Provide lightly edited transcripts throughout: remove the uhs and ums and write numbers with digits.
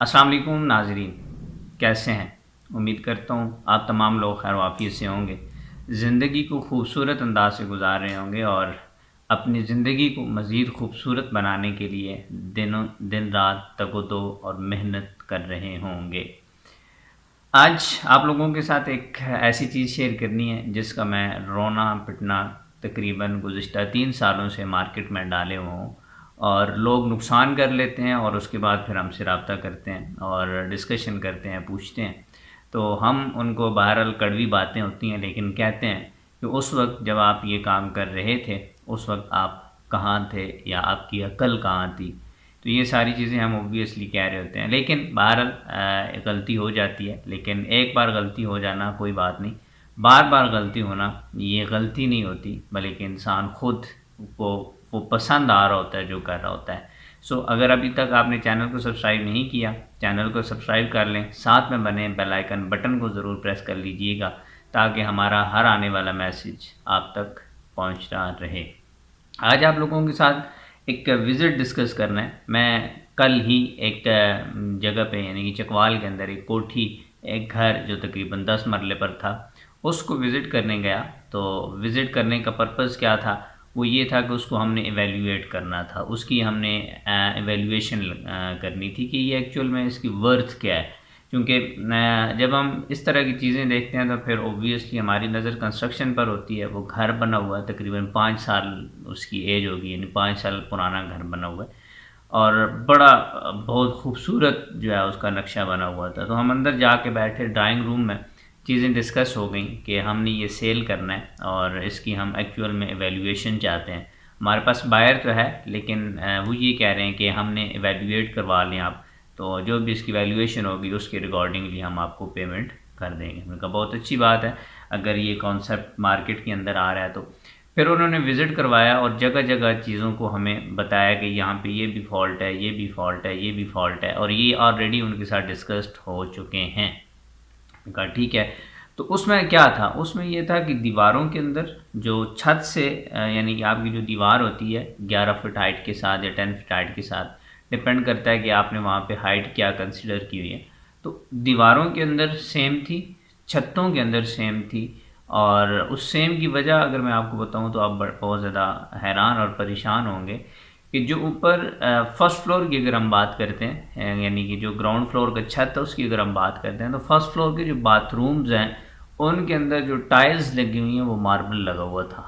अस्सलाम वालेकुम नाज़रीन, कैसे हैं? उम्मीद करता हूँ आप तमाम लोग खैर वाफ़ियत से होंगे। ज़िंदगी को खूबसूरत अंदाज़ से गुज़ार रहे होंगे और अपनी ज़िंदगी को मज़ीद खूबसूरत बनाने के लिए दिन रात तगो-दो और मेहनत कर रहे होंगे। आज आप लोगों के साथ एक ऐसी चीज़ शेयर करनी है जिसका मैं रोना-पिटना तकरीबन गुज़िश्ता 3 सालों से मार्केट में डाले हुआ हूँ और लोग नुकसान कर लेते हैं और उसके बाद फिर हमसे राब्ता करते हैं और डिस्कशन करते हैं, पूछते हैं। तो हम उनको बहरहाल कड़वी बातें होती हैं लेकिन कहते हैं कि उस वक़्त जब आप ये काम कर रहे थे, उस वक़्त आप कहाँ थे या आपकी अक्ल कहाँ थी? तो ये सारी चीज़ें हम ऑब्वियसली कह रहे होते हैं, लेकिन बहरहाल गलती हो जाती है, लेकिन एक बार गलती हो जाना कोई बात नहीं, बार-बार गलती होना ये गलती नहीं होती, बल्कि इंसान खुद को वो पसंद आ रहा होता है जो कर रहा होता है। सो अगर अभी तक आपने चैनल को सब्सक्राइब नहीं किया, चैनल को सब्सक्राइब कर लें, साथ में बने बेल आइकन बटन को ज़रूर प्रेस कर लीजिएगा ताकि हमारा हर आने वाला मैसेज आप तक पहुँचता रहे। आज आप लोगों के साथ एक विज़िट डिस्कस करना है। मैं कल ही एक जगह पे यानी कि चकवाल के अंदर एक कोठी, एक घर जो तकरीबन 10 मरले पर था, उसको विज़िट करने गया। तो विज़िट करने का पर्पज़ क्या था? वो ये था कि उसको हमने इवैल्यूएट करना था। उसकी हमने इवैल्यूएशन करनी थी कि ये एक्चुअल में इसकी वर्थ क्या है। क्योंकि जब हम इस तरह की चीज़ें देखते हैं तो फिर ऑब्वियसली हमारी नज़र कंस्ट्रक्शन पर होती है। वो घर बना हुआ है, तकरीबन 5 साल उसकी एज होगी, यानी 5 साल पुराना घर बना हुआ है और बड़ा बहुत खूबसूरत जो है उसका नक्शा बना हुआ था। तो हम अंदर जाके बैठे ड्राइंग रूम में, चीज़ें डिस्कस हो गई कि हमने ये सेल करना है और इसकी हम एक्चुअल में इवैल्यूएशन चाहते हैं। हमारे पास बायर तो है, लेकिन वो ये कह रहे हैं कि हमने इवैल्यूएट करवा लें आप, तो जो भी इसकी वैल्यूएशन होगी उसके रिकॉर्डिंगली हम आपको पेमेंट कर देंगे। मैंने कहा बहुत अच्छी बात है, अगर ये कॉन्सेप्ट मार्केट के अंदर आ रहा है तो। फिर उन्होंने विज़िट करवाया और जगह जगह चीज़ों को हमें बताया कि यहाँ पे ये भी फॉल्ट है, ये भी फॉल्ट है, ये भी फॉल्ट है, और ये ऑलरेडी उनके साथ डिस्कस्ड हो चुके हैं। मैंने कहा ठीक है। तो उसमें क्या था? उसमें ये था कि दीवारों के अंदर जो छत से यानी कि आपकी जो दीवार होती है 11 फुट हाइट के साथ या 10 फुट हाइट के साथ, डिपेंड करता है कि आपने वहाँ पे हाइट क्या कंसिडर की हुई है। तो दीवारों के अंदर सेम थी, छतों के अंदर सेम थी, और उस सेम की वजह अगर मैं आपको बताऊँ तो आप बहुत ज़्यादा हैरान और परेशान होंगे कि जो ऊपर फर्स्ट फ्लोर की अगर हम बात करते हैं, यानी कि जो ग्राउंड फ्लोर का छत है उसकी अगर हम बात करते हैं, तो फर्स्ट फ्लोर के जो बाथरूम्स हैं उनके अंदर जो टाइल्स लगी हुई हैं वो मार्बल लगा हुआ था।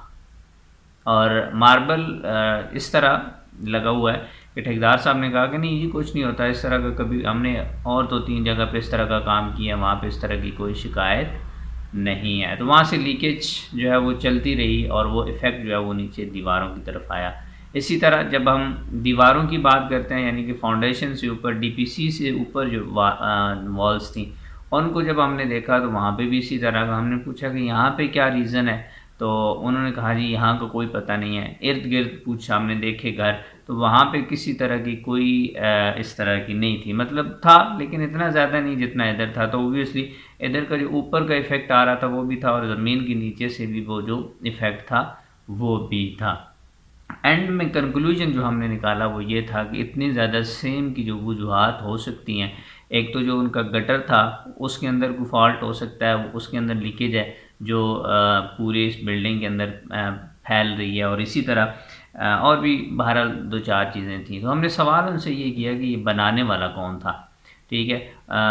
और मार्बल इस तरह लगा हुआ है कि ठेकेदार साहब ने कहा कि नहीं, ये कुछ नहीं होता इस तरह का, कभी हमने और 2-3 जगह पे इस तरह का काम किया, वहाँ पे इस तरह की कोई शिकायत नहीं है। तो वहाँ से लीकेज जो है वो चलती रही और वो इफ़ेक्ट जो है वो नीचे दीवारों की तरफ आया। इसी तरह जब हम दीवारों की बात करते हैं, यानी कि फाउंडेशन से ऊपर, डीपीसी से ऊपर जो वॉल्स थी, उनको जब हमने देखा तो वहाँ पे भी इसी तरह का, हमने पूछा कि यहाँ पे क्या रीज़न है? तो उन्होंने कहा जी यहाँ का कोई पता नहीं है। इर्द-गिर्द पूछा हमने, देखे घर, तो वहाँ पे किसी तरह की कोई इस तरह की नहीं थी। मतलब था लेकिन इतना ज़्यादा नहीं जितना इधर था। तो ऑब्वियसली इधर का जो ऊपर का इफ़ेक्ट आ रहा था वो भी था और ज़मीन के नीचे से भी वो जो इफ़ेक्ट था वो भी था। एंड में कंक्लूजन जो हमने निकाला वो ये था कि इतनी ज़्यादा सेम की जो वजूहात हो सकती हैं। एक तो जो उनका गटर था उसके अंदर कोई फॉल्ट हो सकता है, उसके अंदर लीकेज है जो पूरे इस बिल्डिंग के अंदर फैल रही है, और इसी तरह और भी बहरहाल 2-4 चीज़ें थी। तो हमने सवाल उनसे ये किया कि ये बनाने वाला कौन था? ठीक है,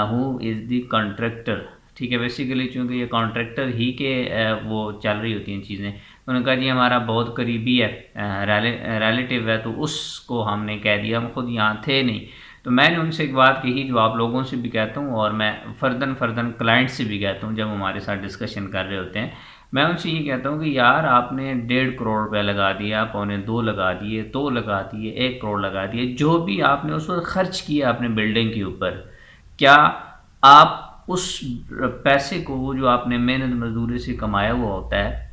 हु इज़ द कॉन्ट्रैक्टर? ठीक है, बेसिकली चूँकि ये कॉन्ट्रैक्टर ही के वो चल रही होती हैं चीज़ें। तो उन्होंने कहा जी हमारा बहुत करीबी है, रिलेटिव है, तो उसको हमने कह दिया, हम खुद यहाँ थे नहीं। तो मैंने उनसे एक बात कही जो आप लोगों से भी कहता हूँ और मैं फ़र्दन क्लाइंट से भी कहता हूँ जब हमारे साथ डिस्कशन कर रहे होते हैं। मैं उनसे ये कहता हूँ कि यार आपने 1.5 करोड़ रुपया लगा दिया, पौने 2 लगा दिए, 2 लगा दिए, 1 करोड़ लगा दिए, जो भी आपने उस वक़्त खर्च किया अपने बिल्डिंग के ऊपर, क्या आप उस पैसे को, वो जो आपने मेहनत मज़दूरी से कमाया हुआ होता है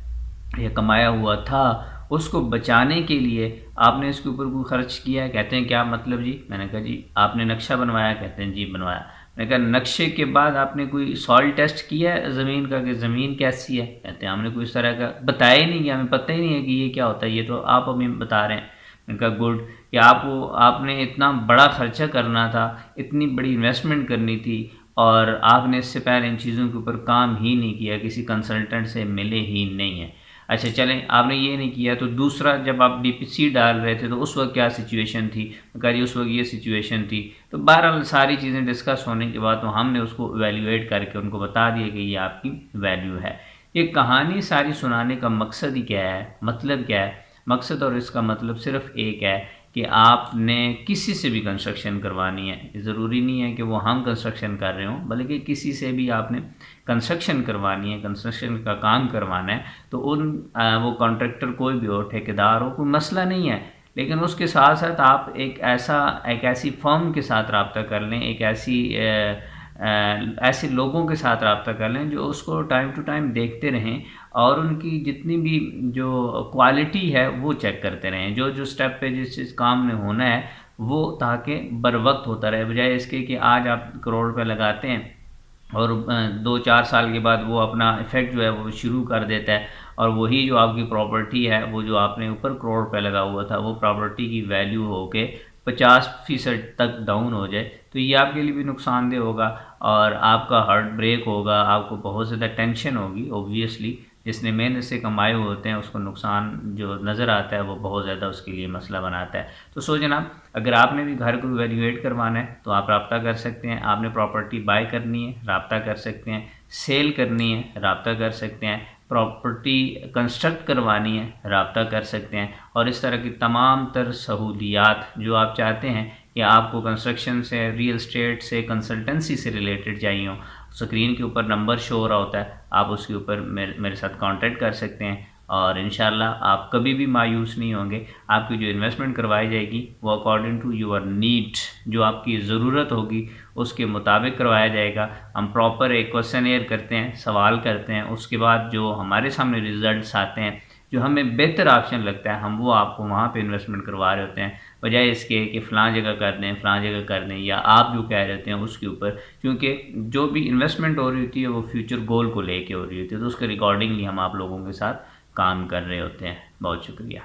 या कमाया हुआ था, उसको बचाने के लिए आपने इसके ऊपर कोई खर्च किया है? कहते हैं क्या मतलब जी? मैंने कहा जी आपने नक्शा बनवाया? कहते हैं जी बनवाया। मैंने कहा नक्शे के बाद आपने कोई सॉइल टेस्ट किया है ज़मीन का कि ज़मीन कैसी है? कहते हैं हमने कोई इस तरह का बताया ही नहीं, हमें पता ही नहीं है कि ये क्या होता है, ये तो आप हमें बता रहे हैं। इनका गुड कि आपने इतना बड़ा खर्चा करना था, इतनी बड़ी इन्वेस्टमेंट करनी थी और आपने इससे पहले इन चीज़ों के ऊपर काम ही नहीं किया, किसी कंसल्टेंट से मिले ही नहीं है। अच्छा चलें, आपने ये नहीं किया तो दूसरा, जब आप डीपीसी डाल रहे थे तो उस वक्त क्या सिचुएशन थी? कह रही उस वक्त ये सिचुएशन थी। तो बहरहाल सारी चीज़ें डिस्कस होने के बाद तो हमने उसको एवेल्यूएट करके उनको बता दिया कि ये आपकी वैल्यू है। ये कहानी सारी सुनाने का मकसद ही क्या है, मतलब क्या है? मकसद और इसका मतलब सिर्फ एक है कि आपने किसी से भी कंस्ट्रक्शन करवानी है, ज़रूरी नहीं है कि वो हम कंस्ट्रक्शन कर रहे हों, बल्कि किसी से भी आपने कंस्ट्रक्शन करवानी है, कंस्ट्रक्शन का काम करवाना है, तो वो कॉन्ट्रैक्टर कोई भी हो, ठेकेदार हो, कोई मसला नहीं है। लेकिन उसके साथ साथ आप एक ऐसी फर्म के साथ रब्ता कर लें, एक ऐसे लोगों के साथ रब्ता कर लें जो उसको टाइम टू टाइम देखते रहें और उनकी जितनी भी जो क्वालिटी है वो चेक करते रहें, जो जो स्टेप पे जिस काम में होना है वो, ताकि बर वक्त होता रहे, बजाय इसके कि आज आप करोड़ रुपये लगाते हैं और 2-4 साल के बाद वो अपना इफ़ेक्ट जो है वो शुरू कर देता है और वही जो आपकी प्रॉपर्टी है, वो जो आपने ऊपर करोड़ रुपये लगा हुआ था, वो प्रॉपर्टी की वैल्यू होके 50% तक डाउन हो जाए, तो ये आपके लिए भी नुकसानदेह होगा और आपका हार्ट ब्रेक होगा, आपको बहुत ज़्यादा टेंशन होगी। ऑब्वियसली जिसने मेहनत से कमाए हुए होते हैं उसको नुकसान जो नज़र आता है वो बहुत ज़्यादा उसके लिए मसला बनाता है। तो सो जनाब, अगर आपने भी घर को इवैल्यूएट करवाना है तो आप रब्ता कर सकते हैं। आपने प्रॉपर्टी बाय करनी है, रब्ता कर सकते हैं। सेल करनी है, रब्ता कर सकते हैं। प्रॉपर्टी कंस्ट्रक्ट करवानी है, रब्ता कर सकते हैं। और इस तरह की तमाम तर सहूलियात जो आप चाहते हैं कि आपको कंस्ट्रक्शन से, रियल एस्टेट से, कंसल्टेंसी से रिलेटेड चाहिए हो, स्क्रीन के ऊपर नंबर शो हो रहा होता है, आप उसके ऊपर मेरे साथ कांटेक्ट कर सकते हैं और इंशाल्लाह आप कभी भी मायूस नहीं होंगे। आपकी जो इन्वेस्टमेंट करवाई जाएगी वो अकॉर्डिंग टू योर नीड, जो आपकी ज़रूरत होगी उसके मुताबिक करवाया जाएगा। हम प्रॉपर एक क्वेश्चनेयर करते हैं, सवाल करते हैं, उसके बाद जो हमारे सामने रिजल्ट्स आते हैं, जो हमें बेहतर ऑप्शन लगता है, हम वो आपको वहाँ पे इन्वेस्टमेंट करवा रहे होते हैं, बजाय इसके कि फ़लाँ जगह कर दें, फ़लाँ जगह कर दें, या आप जो कह रहे होते हैं उसके ऊपर। क्योंकि जो भी इन्वेस्टमेंट हो रही होती है वो फ्यूचर गोल को लेके हो रही होती है, तो उसके रिकॉर्डिंगली हम आप लोगों के साथ काम कर रहे होते हैं। बहुत शुक्रिया।